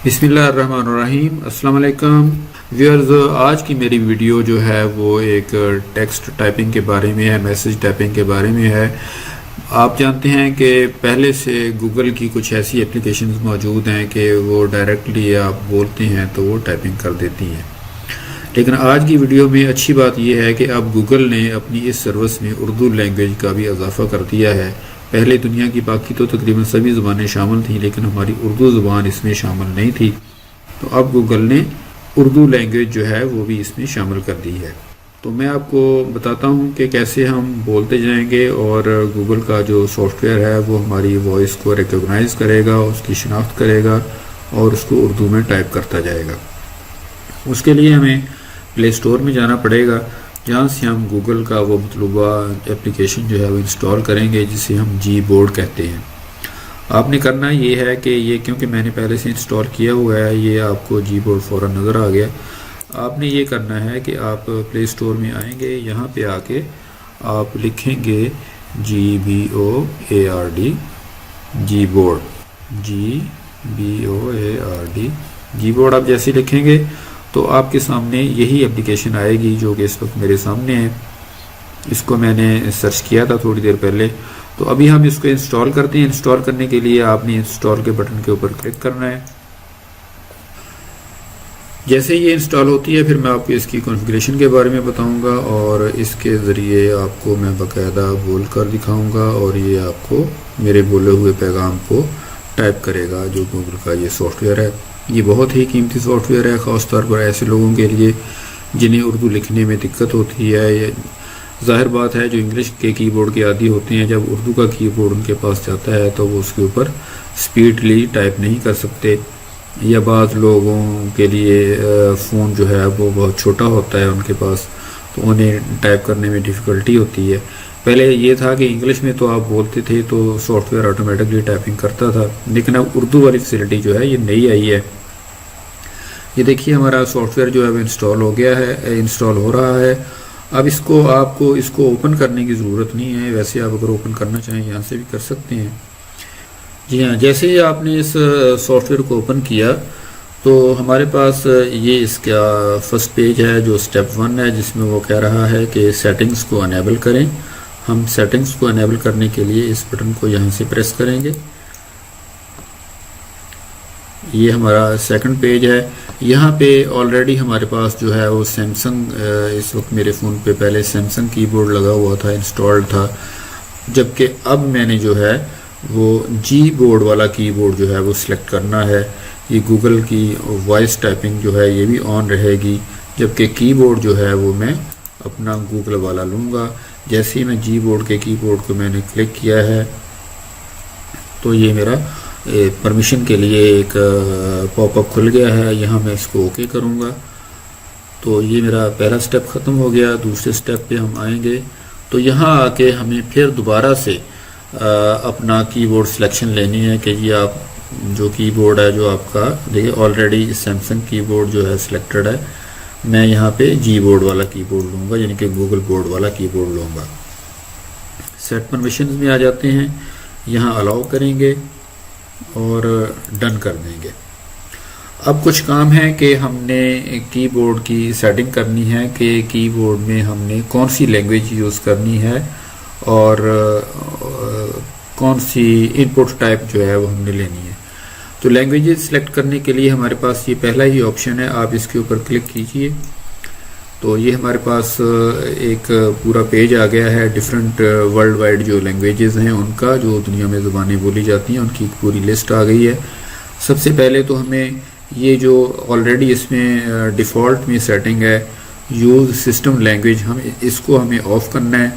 بسم اللہ الرحمن الرحیم۔ السلام علیکم ویورز، آج کی میری ویڈیو جو ہے وہ ایک ٹیکسٹ ٹائپنگ کے بارے میں ہے، میسیج ٹائپنگ کے بارے میں ہے۔ آپ جانتے ہیں کہ پہلے سے گوگل کی کچھ ایسی اپلیکیشنز موجود ہیں کہ وہ ڈائریکٹلی آپ بولتے ہیں تو وہ ٹائپنگ کر دیتی ہیں، لیکن آج کی ویڈیو میں اچھی بات یہ ہے کہ اب گوگل نے اپنی اس سروس میں اردو لینگویج کا بھی اضافہ کر دیا ہے۔ پہلے دنیا کی باقی تو تقریباً سبھی زبانیں شامل تھیں، لیکن ہماری اردو زبان اس میں شامل نہیں تھی، تو اب گوگل نے اردو لینگویج جو ہے وہ بھی اس میں شامل کر دی ہے۔ تو میں آپ کو بتاتا ہوں کہ کیسے ہم بولتے جائیں گے اور گوگل کا جو سافٹ ویئر ہے وہ ہماری وائس کو ریکگنائز کرے گا، اس کی شناخت کرے گا اور اس کو اردو میں ٹائپ کرتا جائے گا۔ اس کے لیے ہمیں پلے اسٹور میں جانا پڑے گا، جہاں سے ہم گوگل کا وہ مطلوبہ اپلیکیشن جو ہے وہ انسٹال کریں گے، جسے ہم جی بورڈ کہتے ہیں۔ آپ نے کرنا یہ ہے کہ یہ کیونکہ میں نے پہلے سے انسٹال کیا ہوا ہے، یہ آپ کو جی بورڈ فوراً نظر آ گیا۔ آپ نے یہ کرنا ہے کہ آپ پلے اسٹور میں آئیں گے، یہاں پہ آ کے آپ لکھیں گے GBOARD جی بورڈ، GBOARD جی بورڈ۔ آپ جیسے لکھیں گے تو آپ کے سامنے یہی اپلیکیشن آئے گی جو کہ اس وقت میرے سامنے ہے۔ اس کو میں نے سرچ کیا تھا تھوڑی دیر پہلے، تو ابھی ہم اس کو انسٹال کرتے ہیں۔ انسٹال کرنے کے لیے آپ نے انسٹال کے بٹن کے اوپر کلک کرنا ہے۔ جیسے یہ انسٹال ہوتی ہے پھر میں آپ کو اس کی کنفیگریشن کے بارے میں بتاؤں گا، اور اس کے ذریعے آپ کو میں باقاعدہ بول کر دکھاؤں گا، اور یہ آپ کو میرے بولے ہوئے پیغام کو ٹائپ کرے گا جو گوگل کا یہ سافٹ ویئر ہے۔ یہ بہت ہی قیمتی سافٹ ویئر ہے، خاص طور پر ایسے لوگوں کے لیے جنہیں اردو لکھنے میں دقت ہوتی ہے۔ ظاہر بات ہے جو انگلش کے کی بورڈ کے عادی ہوتے ہیں، جب اردو کا کی بورڈ ان کے پاس جاتا ہے تو وہ اس کے اوپر سپیڈلی ٹائپ نہیں کر سکتے، یا بعض لوگوں کے لیے فون جو ہے وہ بہت چھوٹا ہوتا ہے ان کے پاس، تو انہیں ٹائپ کرنے میں ڈیفیکلٹی ہوتی ہے۔ پہلے یہ تھا کہ انگلش میں تو آپ بولتے تھے تو سافٹ ویئر آٹومیٹکلی ٹائپنگ کرتا تھا، لیکن اب اردو والی فیسلٹی جو ہے یہ نئی آئی ہے۔ یہ دیکھیے ہمارا سافٹ ویئر جو ہے وہ انسٹال ہو گیا ہے، انسٹال ہو رہا ہے۔ اب آپ کو اس کو اوپن کرنے کی ضرورت نہیں ہے، ویسے آپ اگر اوپن کرنا چاہیں یہاں سے بھی کر سکتے ہیں۔ جی ہاں، جیسے ہی آپ نے اس سافٹ ویئر کو اوپن کیا تو ہمارے پاس یہ اس کا فرسٹ پیج ہے جو سٹیپ 1 ہے، جس میں وہ کہہ رہا ہے کہ سیٹنگز کو انیبل کریں۔ ہم سیٹنگز کو انیبل کرنے کے لیے اس بٹن کو یہاں سے پریس کریں گے۔ یہ ہمارا سیکنڈ پیج ہے۔ یہاں پہ آلریڈی ہمارے پاس جو ہے وہ سیمسنگ، اس وقت میرے فون پہ پہلے سیمسنگ کی بورڈ لگا ہوا تھا، انسٹالڈ تھا، جبکہ اب میں نے جو ہے وہ جی بورڈ والا کی بورڈ جو ہے وہ سلیکٹ کرنا ہے۔ یہ گوگل کی وائس ٹائپنگ جو ہے یہ بھی آن رہے گی، جبکہ کی بورڈ جو ہے وہ میں اپنا گوگل والا لوں گا۔ جیسے ہی میں جی بورڈ کے کی بورڈ کو میں نے کلک کیا ہے تو یہ میرا پرمیشن کے لیے ایک پاپ اپ کھل گیا ہے، یہاں میں اس کو اوکے کروں گا تو یہ میرا پہلا سٹیپ ختم ہو گیا۔ دوسرے سٹیپ پہ ہم آئیں گے تو یہاں آ کے ہمیں پھر دوبارہ سے اپنا کی بورڈ سلیکشن لینی ہے کہ یہ آپ جو کی بورڈ ہے جو آپ کا دیکھیں آلریڈی سیمسنگ کی بورڈ جو ہے سلیکٹڈ ہے، میں یہاں پہ جی بورڈ والا کی بورڈ لوں گا، یعنی کہ گوگل بورڈ والا کی بورڈ لوں گا۔ سیٹ پرمیشنز میں آ جاتے ہیں، یہاں الاؤ کریں گے اور ڈن کر دیں گے۔ اب کچھ کام ہے کہ ہم نے کی بورڈ کی سیٹنگ کرنی ہے کہ کی بورڈ میں ہم نے کون سی لینگویج یوز کرنی ہے اور کون سی ان پٹ ٹائپ جو ہے وہ ہم نے لینی ہے۔ تو لینگویجز سلیکٹ کرنے کے لیے ہمارے پاس یہ پہلا ہی آپشن ہے، آپ اس کے اوپر کلک کیجئے تو یہ ہمارے پاس ایک پورا پیج آ گیا ہے، ڈفرینٹ ورلڈ وائڈ جو لینگویجز ہیں ان کا، جو دنیا میں زبانیں بولی جاتی ہیں ان کی ایک پوری لسٹ آ گئی ہے۔ سب سے پہلے تو ہمیں یہ جو آلریڈی اس میں ڈیفالٹ میں سیٹنگ ہے یوز سسٹم لینگویج، اس کو ہمیں آف کرنا ہے۔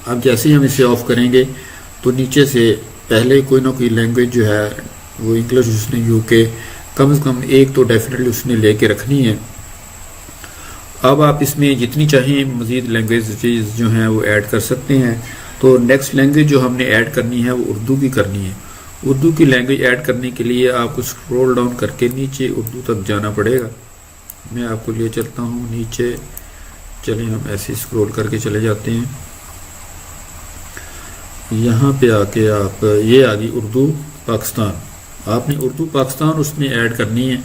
اب جیسے ہی ہم اسے آف کریں گے تو نیچے سے پہلے کوئی نہ کوئی لینگویج جو ہے وہ انگلش، اس نے یو کے کم از کم ایک تو ڈیفینیٹلی اس نے لے کے رکھنی ہے۔ اب آپ اس میں جتنی چاہیں مزید لینگویج جو ہیں وہ ایڈ کر سکتے ہیں۔ تو نیکسٹ لینگویج جو ہم نے ایڈ کرنی ہے وہ اردو کی کرنی ہے۔ اردو کی لینگویج ایڈ کرنے کے لیے آپ کو اسکرول ڈاؤن کر کے نیچے اردو تک جانا پڑے گا۔ میں آپ کو لے چلتا ہوں نیچے، چلیں ہم ایسے اسکرول کر کے چلے جاتے ہیں۔ یہاں پہ آ کے آپ یہ آ گئی اردو پاکستان، آپ نے اردو پاکستان اس میں ایڈ کرنی ہے.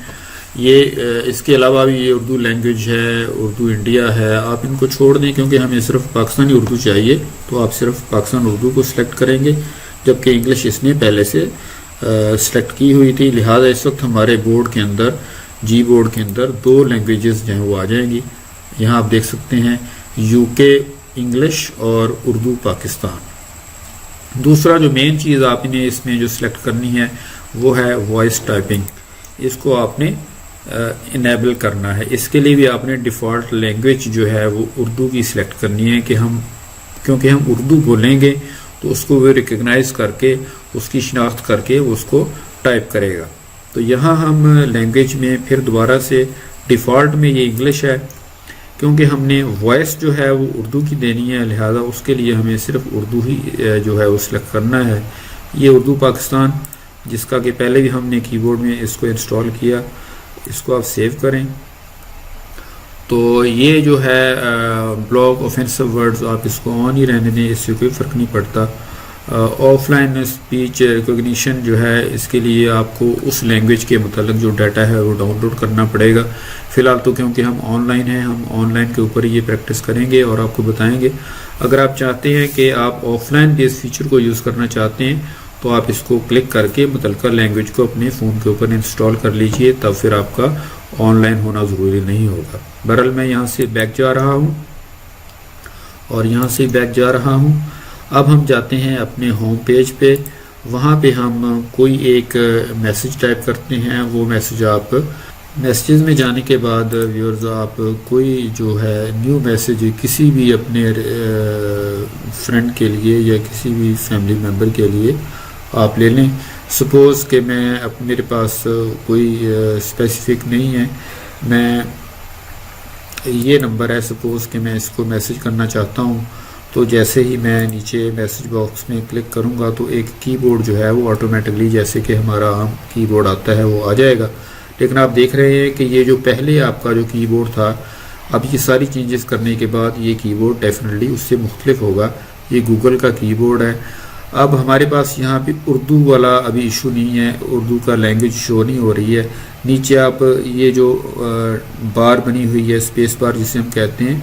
یہ اس کے علاوہ بھی یہ اردو لینگویج ہے، اردو انڈیا ہے، آپ ان کو چھوڑ دیں کیونکہ ہمیں صرف پاکستانی اردو چاہیے. تو آپ صرف پاکستان اردو کو سلیکٹ کریں گے، جبکہ انگلش اس نے پہلے سے سلیکٹ کی ہوئی تھی. لہٰذا اس وقت ہمارے بورڈ کے اندر، جی بورڈ کے اندر 2 لینگویجز جو ہیں وہ آ جائیں گی. یہاں آپ دیکھ سکتے ہیں UK انگلش اور اردو پاکستان. دوسرا جو مین چیز آپ نے اس میں جو سلیکٹ کرنی ہے وہ ہے وائس ٹائپنگ. اس کو آپ نے انیبل کرنا ہے. اس کے لیے بھی آپ نے ڈیفالٹ لینگویج جو ہے وہ اردو کی سلیکٹ کرنی ہے، کہ کیونکہ ہم اردو بولیں گے تو اس کو وہ ریکگنائز کر کے، اس کی شناخت کر کے وہ اس کو ٹائپ کرے گا. تو یہاں ہم لینگویج میں پھر دوبارہ سے ڈیفالٹ میں یہ انگلش ہے، کیونکہ ہم نے وائس جو ہے وہ اردو کی دینی ہے، لہذا اس کے لیے ہمیں صرف اردو ہی جو ہے وہ سلیکٹ کرنا ہے. یہ اردو پاکستان، جس کا کہ پہلے بھی ہم نے کی بورڈ میں اس کو انسٹال کیا، اس کو آپ سیو کریں. تو یہ جو ہے بلاک آفینسو ورڈز آپ اس کو آن ہی رہنے دیں، اس سے کوئی فرق نہیں پڑتا. آف لائن اسپیچ ریکگنیشن جو ہے، اس کے لیے آپ کو اس لینگویج کے متعلق جو ڈیٹا ہے وہ ڈاؤن لوڈ کرنا پڑے گا. فی الحال تو کیونکہ ہم آن لائن ہیں، ہم آن لائن کے اوپر یہ پریکٹس کریں گے اور آپ کو بتائیں گے. اگر آپ چاہتے ہیں کہ آپ آف لائن بھی اس فیچر کو یوز کرنا چاہتے ہیں تو آپ اس کو کلک کر کے متعلقہ لینگویج کو اپنے فون کے اوپر انسٹال کر لیجئے، تب پھر آپ کا آن لائن ہونا ضروری نہیں ہوگا. بہرحال میں یہاں سے بیک جا رہا ہوں اور یہاں سے بیک جا رہا ہوں. اب ہم جاتے ہیں اپنے ہوم پیج پہ. وہاں پہ ہم کوئی ایک میسج ٹائپ کرتے ہیں. وہ میسج آپ میسیجز میں جانے کے بعد ویورز آپ کوئی جو ہے نیو میسج کسی بھی اپنے فرینڈ کے لیے یا کسی بھی فیملی ممبر کے لیے آپ لے لیں. سپوز کہ میرے پاس کوئی اسپیسیفک نہیں ہے، میں یہ نمبر ہے، سپوز کہ میں اس کو میسج کرنا چاہتا ہوں. تو جیسے ہی میں نیچے میسج باکس میں کلک کروں گا تو ایک کی بورڈ جو ہے وہ آٹومیٹکلی جیسے کہ ہمارا عام کی بورڈ آتا ہے وہ آ جائے گا. لیکن آپ دیکھ رہے ہیں کہ یہ جو پہلے آپ کا جو کی بورڈ تھا، اب یہ ساری چینجز کرنے کے بعد یہ کی بورڈ ڈیفینیٹلی اس سے مختلف ہوگا. یہ گوگل کا کی بورڈ ہے. اب ہمارے پاس یہاں پہ اردو والا ابھی ایشو نہیں ہے، اردو کا لینگویج شو نہیں ہو رہی ہے. نیچے آپ یہ جو بار بنی ہوئی ہے، اسپیس بار جسے ہم کہتے ہیں،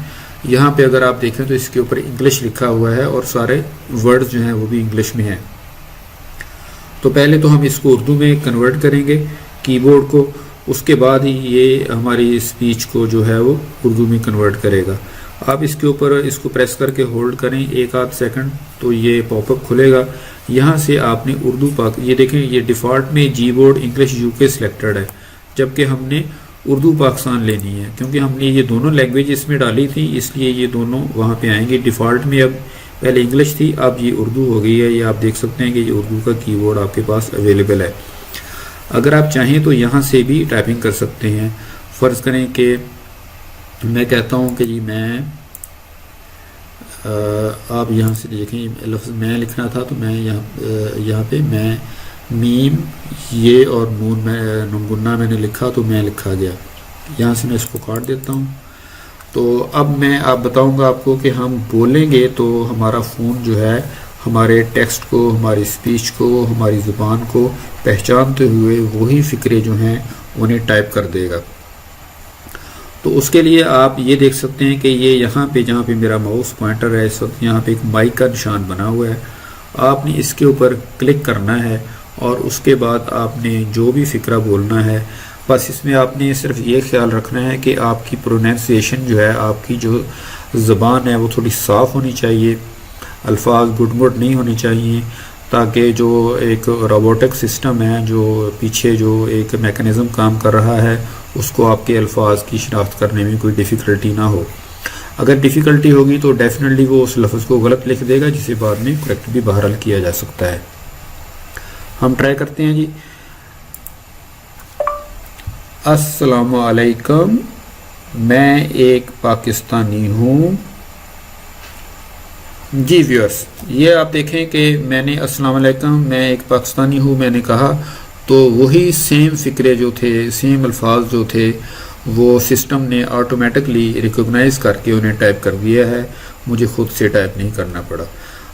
یہاں پہ اگر آپ دیکھیں تو اس کے اوپر انگلش لکھا ہوا ہے اور سارے ورڈز جو ہیں وہ بھی انگلش میں ہیں. تو پہلے تو ہم اس کو اردو میں کنورٹ کریں گے کی بورڈ کو، اس کے بعد ہی یہ ہماری اسپیچ کو جو ہے وہ اردو میں کنورٹ کرے گا. آپ اس کے اوپر اس کو پریس کر کے ہولڈ کریں 1-8 سیکنڈ تو یہ پاپ اپ کھلے گا. یہاں سے آپ نے اردو یہ دیکھیں یہ ڈیفالٹ میں جی بورڈ انگلش UK سلیکٹڈ ہے، جبکہ ہم نے اردو پاکستان لینی ہے کیونکہ ہم نے یہ دونوں لینگویج اس میں ڈالی تھی، اس لیے یہ دونوں وہاں پہ آئیں گے. ڈیفالٹ میں اب پہلے انگلش تھی، اب یہ اردو ہو گئی ہے. یہ آپ دیکھ سکتے ہیں کہ یہ اردو کا کی بورڈ آپ کے پاس اویلیبل ہے. اگر آپ چاہیں تو یہاں سے بھی ٹائپنگ کر سکتے ہیں. فرض کریں کہ میں کہتا ہوں کہ جی میں آپ یہاں سے دیکھیں لفظ میں لکھنا تھا تو میں یہاں پہ میں میم یہ اور نون گنہ میں نے لکھا تو میں لکھا گیا. یہاں سے میں اس کو کاٹ دیتا ہوں. تو اب میں بتاؤں گا آپ کو کہ ہم بولیں گے تو ہمارا فون جو ہے ہمارے ٹیکسٹ کو، ہماری اسپیچ کو، ہماری زبان کو پہچانتے ہوئے وہی فقرے جو ہیں انہیں ٹائپ کر دے گا. تو اس کے لیے آپ یہ دیکھ سکتے ہیں کہ یہ یہاں پہ جہاں پہ میرا ماؤس پوائنٹر ہے اس وقت یہاں پہ ایک مائک کا نشان بنا ہوا ہے. آپ نے اس کے اوپر کلک کرنا ہے اور اس کے بعد آپ نے جو بھی فقرہ بولنا ہے، بس اس میں آپ نے صرف یہ خیال رکھنا ہے کہ آپ کی پروننسیشن جو ہے، آپ کی جو زبان ہے وہ تھوڑی صاف ہونی چاہیے، الفاظ گڈ مڈ نہیں ہونے چاہیے، تاکہ جو ایک روبوٹک سسٹم ہے، جو پیچھے جو ایک میکانزم کام کر رہا ہے، اس کو آپ کے الفاظ کی شناخت کرنے میں کوئی ڈیفیکلٹی نہ ہو. اگر ڈیفیکلٹی ہوگی تو ڈیفینیٹلی وہ اس لفظ کو غلط لکھ دے گا، جسے بعد میں کریکٹ بھی بہرحال کیا جا سکتا ہے. ہم ٹرائی کرتے ہیں جی. السلام علیکم، میں ایک پاکستانی ہوں. جی ویورز، یہ آپ دیکھیں کہ میں نے السلام علیکم میں ایک پاکستانی ہوں میں نے کہا تو وہی سیم فقرے جو تھے، سیم الفاظ جو تھے وہ سسٹم نے آٹومیٹکلی ریکگنائز کر کے انہیں ٹائپ کر دیا ہے. مجھے خود سے ٹائپ نہیں کرنا پڑا.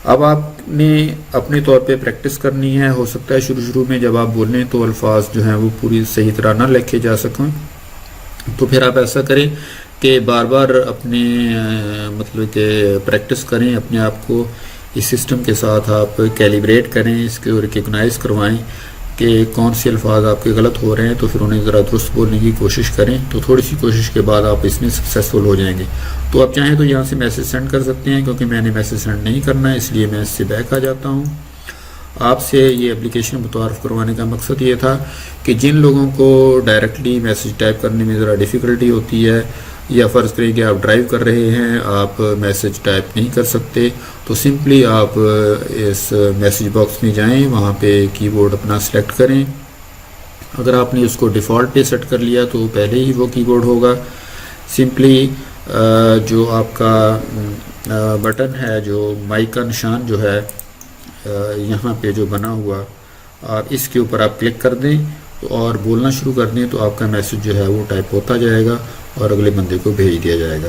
اب آپ نے اپنے طور پہ پریکٹس کرنی ہے. ہو سکتا ہے شروع میں جب آپ بولیں تو الفاظ جو ہیں وہ پوری صحیح طرح نہ لکھے جا سکیں، تو پھر آپ ایسا کریں کہ بار بار اپنے مطلب کہ پریکٹس کریں، اپنے آپ کو اس سسٹم کے ساتھ آپ کیلیبریٹ کریں، اس کو ریکگنائز کروائیں کہ کون سے الفاظ آپ کے غلط ہو رہے ہیں، تو پھر انہیں ذرا درست بولنے کی کوشش کریں. تو تھوڑی سی کوشش کے بعد آپ اس میں سکسیزفل ہو جائیں گے. تو آپ چاہیں تو یہاں سے میسج سینڈ کر سکتے ہیں، کیونکہ میں نے میسج سینڈ نہیں کرنا ہے اس لیے میں اس سے بیک آ جاتا ہوں. آپ سے یہ اپلیکیشن متعارف کروانے کا مقصد یہ تھا کہ جن لوگوں کو ڈائریکٹلی میسج ٹائپ کرنے میں ذرا ڈیفیکلٹی ہوتی ہے، یا فرض کریں کہ آپ ڈرائیو کر رہے ہیں، آپ میسج ٹائپ نہیں کر سکتے، تو سمپلی آپ اس میسج باکس میں جائیں، وہاں پہ کی بورڈ اپنا سلیکٹ کریں. اگر آپ نے اس کو ڈیفالٹ پہ سیٹ کر لیا تو پہلے ہی وہ کی بورڈ ہوگا. سمپلی جو آپ کا بٹن ہے، جو مائک کا نشان جو ہے یہاں پہ جو بنا ہوا، آپ اس کے اوپر آپ کلک کر دیں اور بولنا شروع کر دیں، تو آپ کا میسج جو ہے وہ ٹائپ ہوتا جائے گا اور اگلے بندے کو بھیج دیا جائے گا.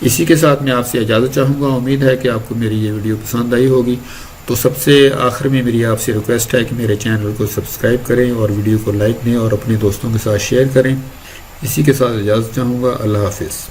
اسی کے ساتھ میں آپ سے اجازت چاہوں گا. امید ہے کہ آپ کو میری یہ ویڈیو پسند آئی ہوگی. تو سب سے آخر میں میری آپ سے ریکویسٹ ہے کہ میرے چینل کو سبسکرائب کریں اور ویڈیو کو لائک دیں اور اپنے دوستوں کے ساتھ شیئر کریں. اسی کے ساتھ اجازت چاہوں گا. اللہ حافظ.